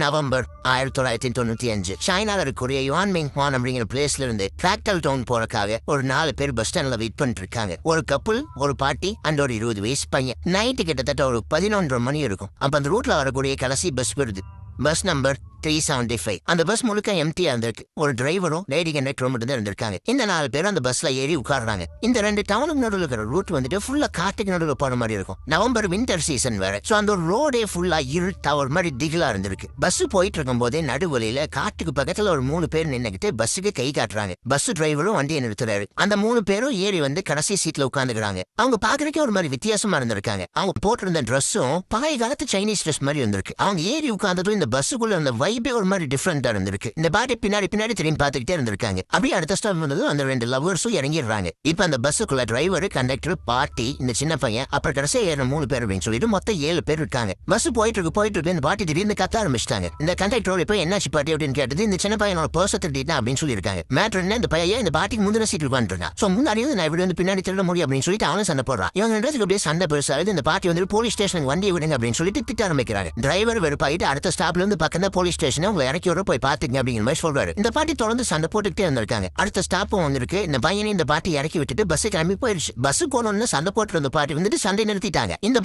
November 1995 சைனால இருக்கக்கூடிய யுவான்மிங் ஹான் அப்படிங்கிற பிளேஸ்ல இருந்து டிராக்டல் டவுன் போறக்காக ஒரு 4 பேர் பஸ் ஸ்டாண்ட்ல வெயிட் பண்ணிட்டு இருக்காங்க. ஒரு கப்புள், ஒரு பாட்டி அண்ட் ஒரு 20 வயசு பையன். நைட்டு கிட்டத்தட்ட ஒரு 11:30 மணி இருக்கும். அப்ப அந்த ரூட்ல வரக்கூடிய கடைசி பஸ் வருது. Bus number 375. அந்த பஸ் முழுக்க எம்டியா இருந்திருக்கு. ஒரு டிரைவரும் லேடி கண்டக்டரும் மட்டும் தான் இருந்திருக்காங்க. இந்த 4 பேரும் அந்த பஸ்ல ஏறி உட்கார்றாங்க. இந்த 2 டவுனுக்கு நடுவில் இருக்கிற ரூட் வந்துட்டு ஃபுல்லா காட்டுக்கு நடுவில் போற மாதிரி இருக்கும். நவம்பர் வின்டர் சீசன் வேற. சோ அந்த ரோடே ஃபுல்லா இருட்டா ஒரு மாதிரி திகிலா இருந்திருக்கு. பஸ் போயிட்டு இருக்கும் போதே நடுவழியில காட்டுக்கு பக்கத்துல ஒரு 3 பேர் நின்னுகிட்டு பஸ்ஸுக்கு கை காட்டுறாங்க. பஸ் டிரைவரும் வண்டியை நிறுத்துறாரு. அந்த 3 பேரும் ஏறி வந்து கடைசி சீட்ல உட்காந்துக்கிறாங்க. அவங்க பாக்குறதுக்கே ஒரு மாதிரி வித்தியாசமா இருந்திருக்காங்க. அவங்க போட்டிருந்த ட்ரெஸ்ஸும் பழைய காலத்து சைனீஸ் ட்ரெஸ் மாதிரி இருந்திருக்கு. அவங்க ஏறி உட்கார்ந்ததும் இந்த பஸ்ஸுக்குள்ள அந்த வைபே ஒரு மாதிரி டிஃபரெண்டா இருந்திருக்கு. இந்த பாட்டி பின்னாடி திரும்பி பார்த்துக்கிட்டே இருந்திருக்காங்க. அப்படியே அடுத்த ஸ்டாப் வந்ததும் அந்த 2 லவ்வர்ஸும் இறங்கிடுறாங்க. இப்ப அந்த பஸ்ஸுக்குள்ள டிரைவர், கண்டக்டர், பாட்டி, இந்த சின்ன பையன், அப்புறம் கடைசியா ஏற 3 பேர் அப்படின்னு சொல்லிட்டு மொத்தம் 7 பேர் இருக்காங்க. பஸ் போயிட்டு இருக்கு. இந்த பாட்டி திடீர்னு கத்த ஆரம்பிச்சிட்டாங்க. இந்த கண்டக்டர் இப்ப என்னாச்சு பாட்டி அப்படின்னு கேட்டது. இந்த சின்ன பையனோட பர்ஸ் திருடிட்டா அப்படின்னு சொல்லியிருக்காங்க. மேட்ரு என்ன, இந்த பையன் இந்த பாட்டிக்கு முந்தின சீட் உட்காந்துருக்கான். சோ முன்னாடி நான் இப்படி வந்து பின்னாடி திருட முடியும் அப்படின்னு சொல்லிட்டு அவனும் சண்டை போடுறான். இவங்க 2 பேருக்கு அப்படியே சண்டை பெருசாகுது. இந்த பாட்டி வந்து போலீஸ் ஸ்டேஷனுக்கு வண்டியை விடுங்க அப்படின்னு சொல்லிட்டு திட்ட ஆரம்பிக்கிறாங்க. டிரைவர் வெறுப்பாயிட்டு அடுத்த ஸ்டாப்ல இருந்து பக்கம் போலீஸ் ஸ்டேஷன் உங்களை இறக்கி வர போய் பாத்துங்க அப்படிங்கிற மாதிரி சொல்றாரு. இந்த பாட்டி தொடர்ந்து சண்டை போட்டுக்கிட்டே இருந்திருக்காங்க. அடுத்த ஸ்டாப்பும் வந்திருக்கு. இந்த பையனை இந்த பாட்டி இறக்கி விட்டுட்டு பஸ் கிளம்பி போயிடுச்சு. பஸ் போனோம்னு சண்டை போட்டு இருந்த பாட்டி வந்துட்டு சண்டை நிறுத்திட்டாங்க. இந்த